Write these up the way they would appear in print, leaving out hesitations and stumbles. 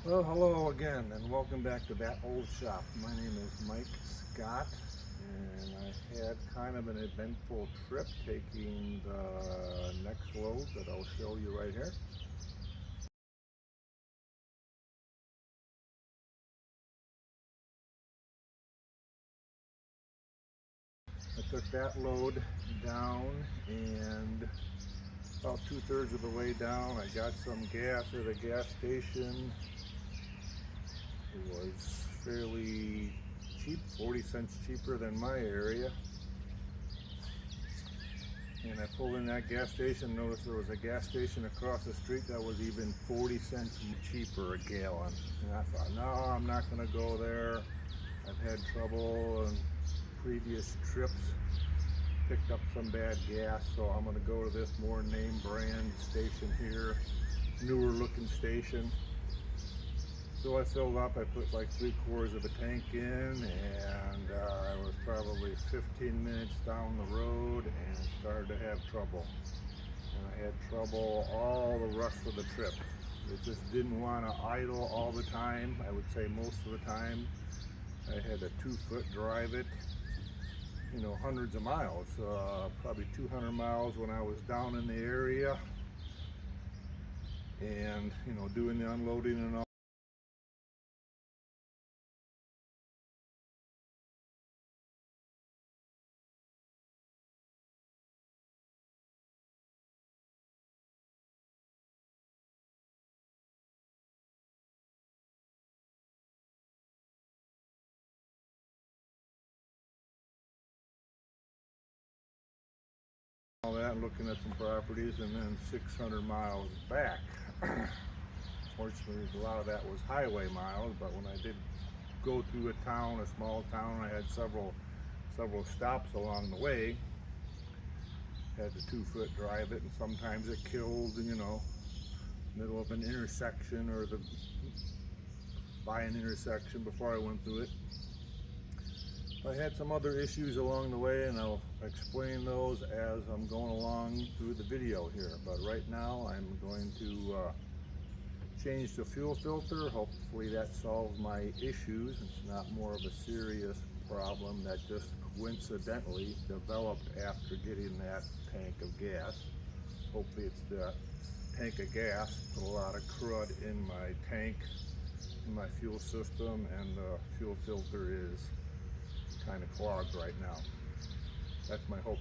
Well, hello again, and welcome back to That Old Shop. My name is Mike Scott, and I had kind of an eventful trip taking the next load that I'll show you right here. I took that load down, and about 2/3 of the way down, I got some gas at a gas station. It was fairly cheap, 40 cents cheaper than my area. And I pulled in that gas station, noticed there was a gas station across the street that was even 40 cents cheaper a gallon. And I thought, no, I'm not going to go there. I've had trouble on previous trips, picked up some bad gas, so I'm going to go to this more name brand station here, newer looking station. So I filled up, I put like 3/4 of a tank in, and I was probably 15 minutes down the road and started to have trouble. And I had trouble all the rest of the trip. It just didn't want to idle all the time. I would say most of the time I had a 2-foot drive it, hundreds of miles, probably 200 miles when I was down in the area, and doing the unloading and all. All that, looking at some properties, and then 600 miles back. Fortunately, a lot of that was highway miles, but when I did go through a town, a small town, I had several stops along the way. Had the 2-foot drive it, and sometimes it killed, middle of an intersection or by an intersection before I went through it. I had some other issues along the way, and I'll explain those as I'm going along through the video here. But right now I'm going to change the fuel filter. Hopefully that solves my issues. It's not more of a serious problem that just coincidentally developed after getting that tank of gas. Hopefully it's the tank of gas. Put a lot of crud in my tank, in my fuel system, and the fuel filter is kind of clogged right now. That's my hope.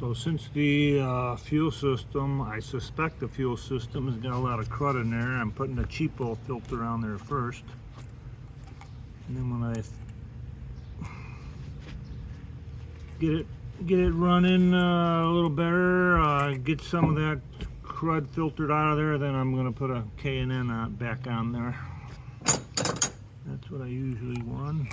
So since the fuel system, I suspect the fuel system has got a lot of crud in there, I'm putting the cheapo filter on there first. And then when I get it running a little better, get some of that crud filtered out of there, then I'm going to put a K&N back on there. That's what I usually run.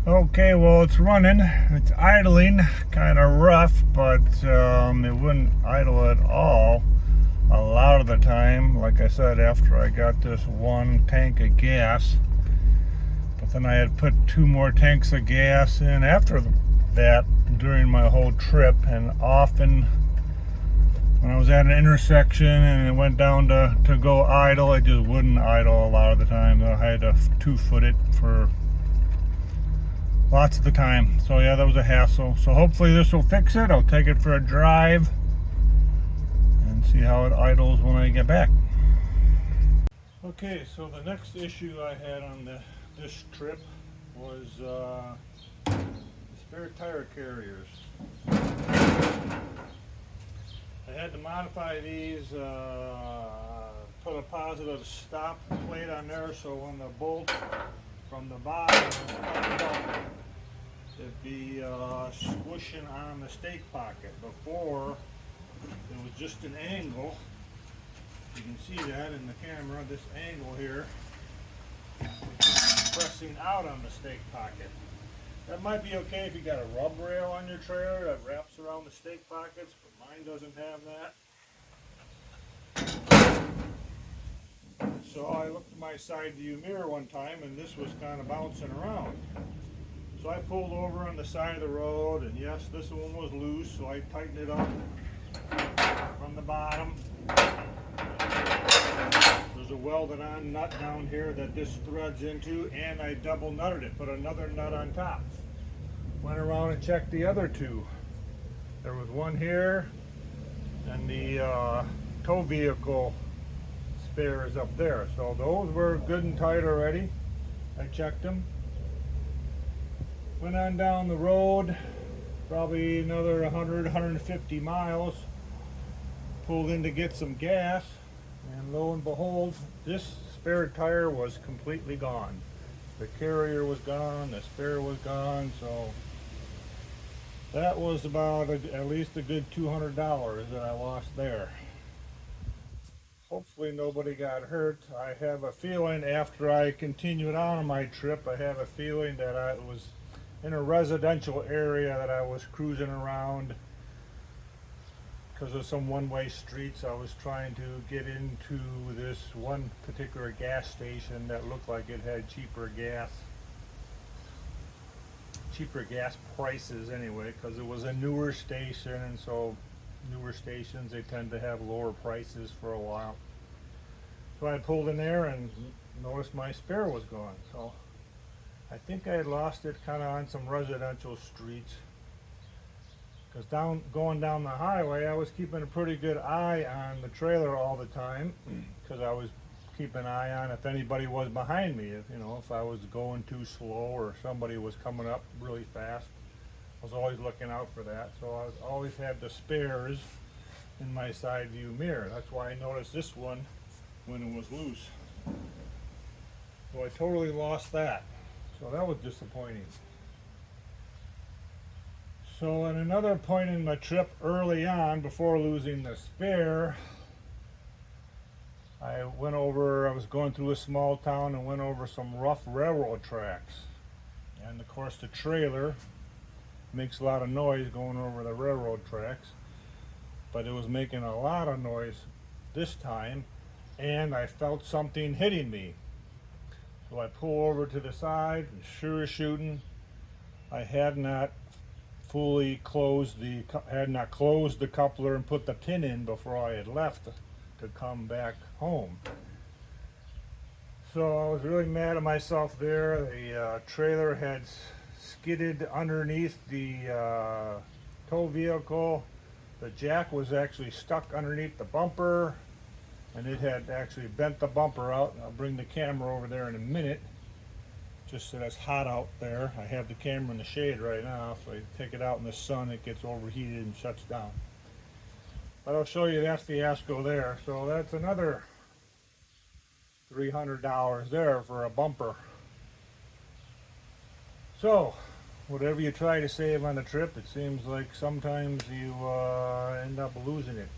Okay, well, it's running. It's idling, kind of rough, but it wouldn't idle at all a lot of the time. Like I said, after I got this one tank of gas, but then I had put 2 more tanks of gas in after that during my whole trip, and often when I was at an intersection and it went down to go idle, it just wouldn't idle a lot of the time. I had to 2-foot it for lots of the time. So yeah, that was a hassle. So hopefully this will fix it. I'll take it for a drive and see how it idles when I get back. Okay, so the next issue I had on this trip was spare tire carriers. I had to modify these, put a positive stop plate on there so when the bolt from the bottom is coming up, it'd be squishing on the stake pocket. Before, it was just an angle. You can see that in the camera, this angle here, it's pressing out on the stake pocket. That might be okay if you got a rub rail on your trailer that wraps around the stake pockets, but mine doesn't have that. So I looked at my side view mirror one time and this was kind of bouncing around. So I pulled over on the side of the road, and yes, this one was loose, so I tightened it up from the bottom. There's a welded on nut down here that this threads into, and I double nutted it, put another nut on top. Went around and checked the other 2. There was one here, and the tow vehicle spare is up there. So those were good and tight already. I checked them. Went on down the road, probably another 100, 150 miles, pulled in to get some gas, and lo and behold, this spare tire was completely gone. The carrier was gone, the spare was gone, so that was about at least a good $200 that I lost there. hopefully nobody got hurt. I have a feeling after I continued on my trip, I have a feeling that I was in a residential area that I was cruising around because of some one-way streets. I was trying to get into this one particular gas station that looked like it had cheaper gas prices anyway, because it was a newer station, and so newer stations, they tend to have lower prices for a while. So I pulled in there and noticed my spare was gone. So I think I had lost it kind of on some residential streets, because going down the highway, I was keeping a pretty good eye on the trailer all the time, because I was keeping an eye on if anybody was behind me, if I was going too slow or somebody was coming up really fast. I was always looking out for that, so I always had the spares in my side view mirror. That's why I noticed this one when it was loose. So I totally lost that. So that was disappointing. So at another point in my trip early on, before losing the spare, I was going through a small town and went over some rough railroad tracks. And of course the trailer makes a lot of noise going over the railroad tracks, but it was making a lot of noise this time, and I felt something hitting me. So I pull over to the side, and sure as shooting, I had not closed the coupler and put the pin in before I had left to come back home. So I was really mad at myself there. The trailer had skidded underneath the tow vehicle. The jack was actually stuck underneath the bumper, and it had actually bent the bumper out. I'll bring the camera over there in a minute, just so it's hot out there. I have the camera in the shade right now. If I take it out in the sun, it gets overheated and shuts down. But I'll show you that fiasco there. So that's another $300 there for a bumper. So whatever you try to save on the trip, it seems like sometimes you end up losing it.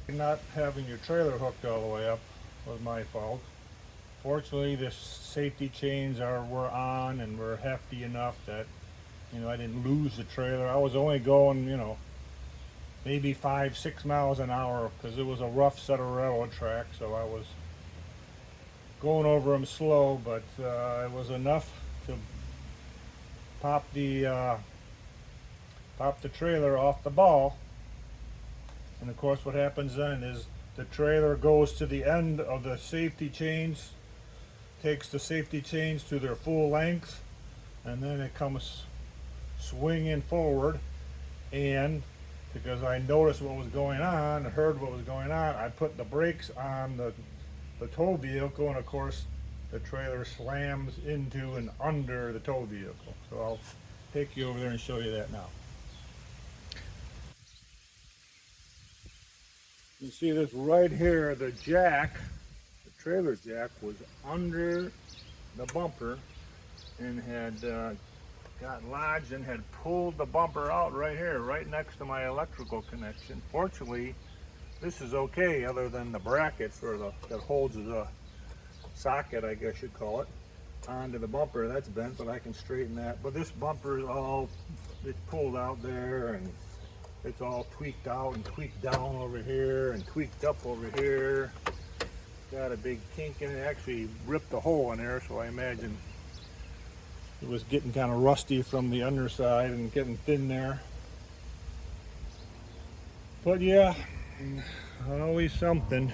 Not having your trailer hooked all the way up was my fault. Fortunately, the safety chains were on and were hefty enough that I didn't lose the trailer. I was only going maybe 5-6 miles an hour, because it was a rough set of railroad tracks, so I was going over them slow, but it was enough to pop the trailer off the ball. And of course what happens then is the trailer goes to the end of the safety chains, takes the safety chains to their full length, and then it comes swinging forward. And because I noticed what was going on, I heard what was going on, I put the brakes on the tow vehicle, and of course the trailer slams into and under the tow vehicle. So I'll take you over there and show you that now. You see this right here, the trailer jack was under the bumper and had got lodged and had pulled the bumper out right here, right next to my electrical connection. Fortunately, this is okay, other than the brackets that holds the socket, I guess you'd call it, onto the bumper. That's bent, but I can straighten that. But this bumper is it's pulled out there, and it's all tweaked out and tweaked down over here and tweaked up over here. Got a big kink in it. Actually ripped a hole in there, so I imagine it was getting kind of rusty from the underside and getting thin there. But yeah, always something.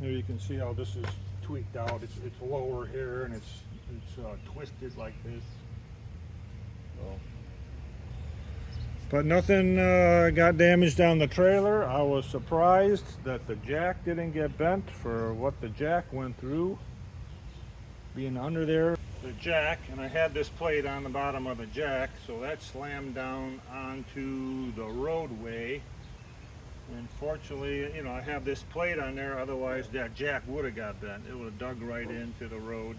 Here you can see how this is tweaked out. It's lower here, and it's twisted like this. So. But nothing got damaged on the trailer. I was surprised that the jack didn't get bent for what the jack went through. Being under there, the jack, and I had this plate on the bottom of the jack, so that slammed down onto the roadway. And fortunately, I have this plate on there, otherwise that jack would have got bent. It would have dug right into the road.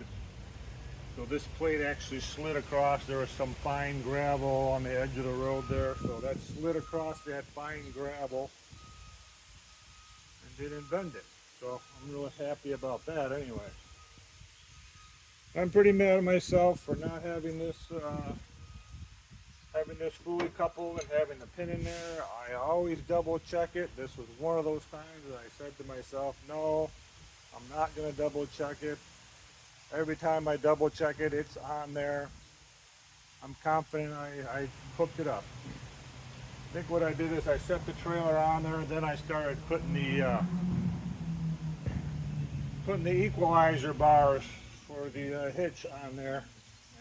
So this plate actually slid across. There was some fine gravel on the edge of the road there, so that slid across that fine gravel didn't bend it. So I'm really happy about that anyway. I'm pretty mad at myself for not having this fully coupled and having the pin in there. I always double check it. This was one of those times that I said to myself, no, I'm not going to double check it. Every time I double check it, it's on there. I'm confident I hooked it up. I think what I did is I set the trailer on there, then I started putting the equalizer bars for the hitch on there,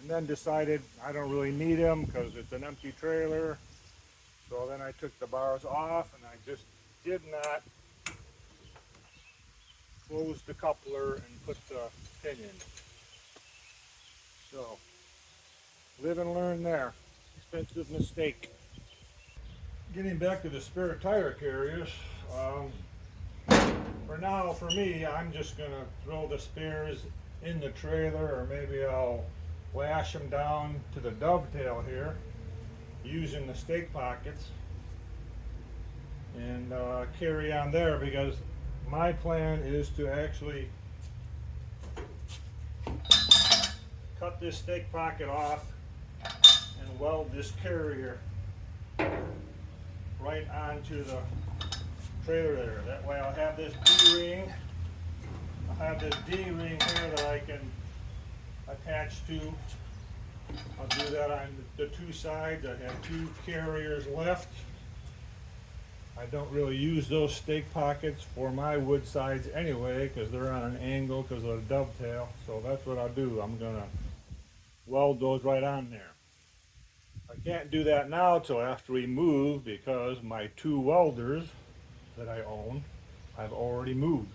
and then decided I don't really need them because it's an empty trailer. So then I took the bars off and I just did not close the coupler and put the pin in. So live and learn there. Expensive mistake. Getting back to the spare tire carriers, for now, for me, I'm just going to throw the spares in the trailer, or maybe I'll lash them down to the dovetail here using the stake pockets and carry on there, because my plan is to actually cut this stake pocket off and weld this carrier right onto the trailer there. That way I'll have this D-ring. I'll have this D-ring here that I can attach to. I'll do that on the two sides. I have two carriers left. I don't really use those stake pockets for my wood sides anyway, because they're on an angle because of the dovetail. So that's what I'll do. I'm gonna weld those right on there. I can't do that now till after we move, because my two welders that I own, I've already moved.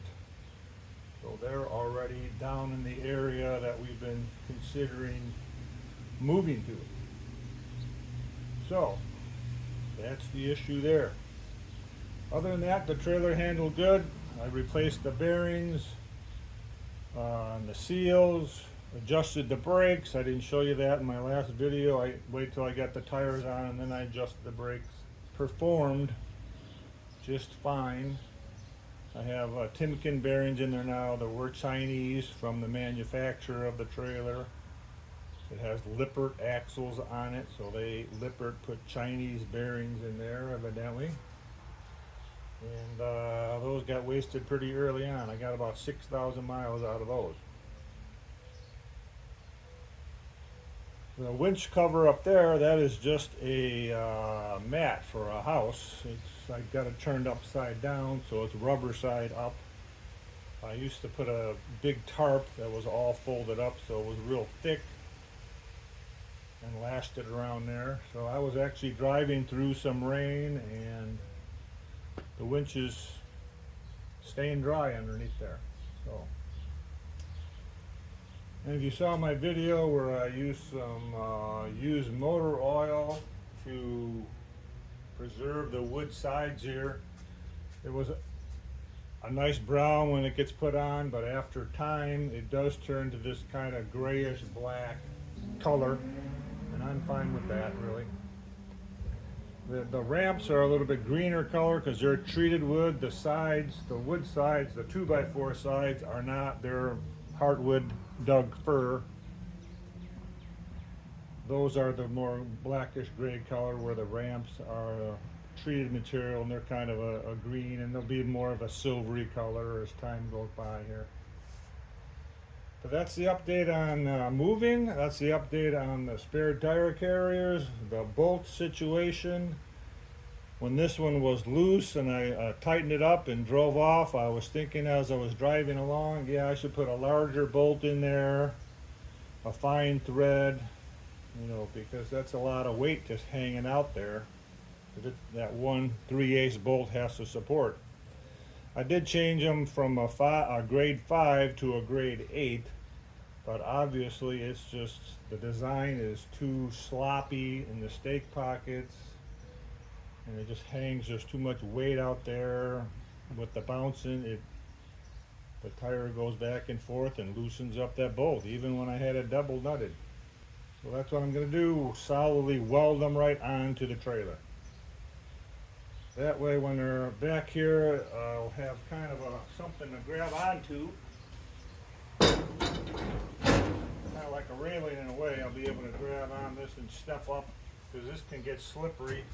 So they're already down in the area that we've been considering moving to. So that's the issue there. Other than that, the trailer handled good. I replaced the bearings, the seals, adjusted the brakes. I didn't show you that in my last video. I wait till I got the tires on and then I adjusted the brakes. Performed just fine. I have Timken bearings in there now. They were Chinese from the manufacturer of the trailer. It has Lippert axles on it, so Lippert put Chinese bearings in there evidently. And those got wasted pretty early on. I got about 6,000 miles out of those. The winch cover up there, that is just a mat for a house. I got it turned upside down, so it's rubber side up. I used to put a big tarp that was all folded up, so it was real thick, and lashed it around there. So I was actually driving through some rain, and the winch is staying dry underneath there. So. And if you saw my video where I used some used motor oil to preserve the wood sides here, it was a nice brown when it gets put on, but after time it does turn to this kind of grayish black color, and I'm fine with that really. The ramps are a little bit greener color because they're treated wood. The sides, the wood sides, the 2x4 sides are not, they're hardwood Doug fir. Those are the more blackish gray color, where the ramps are treated material and they're kind of a green, and they'll be more of a silvery color as time goes by here. But that's the update on moving. That's the update on the spare tire carriers, the bolt situation. When this one was loose and I tightened it up and drove off, I was thinking as I was driving along, yeah, I should put a larger bolt in there, a fine thread, you know, because that's a lot of weight just hanging out there that 1 3/8 bolt has to support. I did change them from a grade 5 to a grade 8, but obviously it's just the design is too sloppy in the stake pockets, and it just hangs. There's too much weight out there with the bouncing. The tire goes back and forth and loosens up that bolt, even when I had it double nutted. So that's what I'm going to do, solidly weld them right onto the trailer. That way when they're back here, I'll have kind of something to grab onto. Kind of like a railing in a way. I'll be able to grab on this and step up, because this can get slippery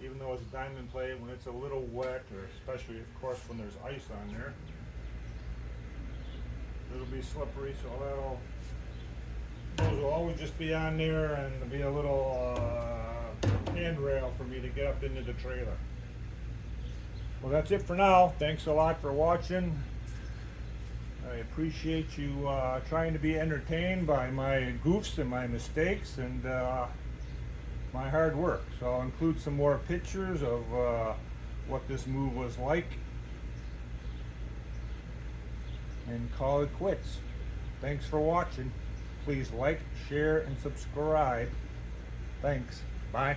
even though it's diamond plate. When it's a little wet, or especially of course when there's ice on there, it'll be slippery, so those will always just be on there, and there'll be a little handrail for me to get up into the trailer. Well, that's it for now. Thanks a lot for watching. I appreciate you trying to be entertained by my goofs and my mistakes and my hard work. So I'll include some more pictures of what this move was like, and call it quits. Thanks for watching. Please like, share, and subscribe. Thanks. Bye.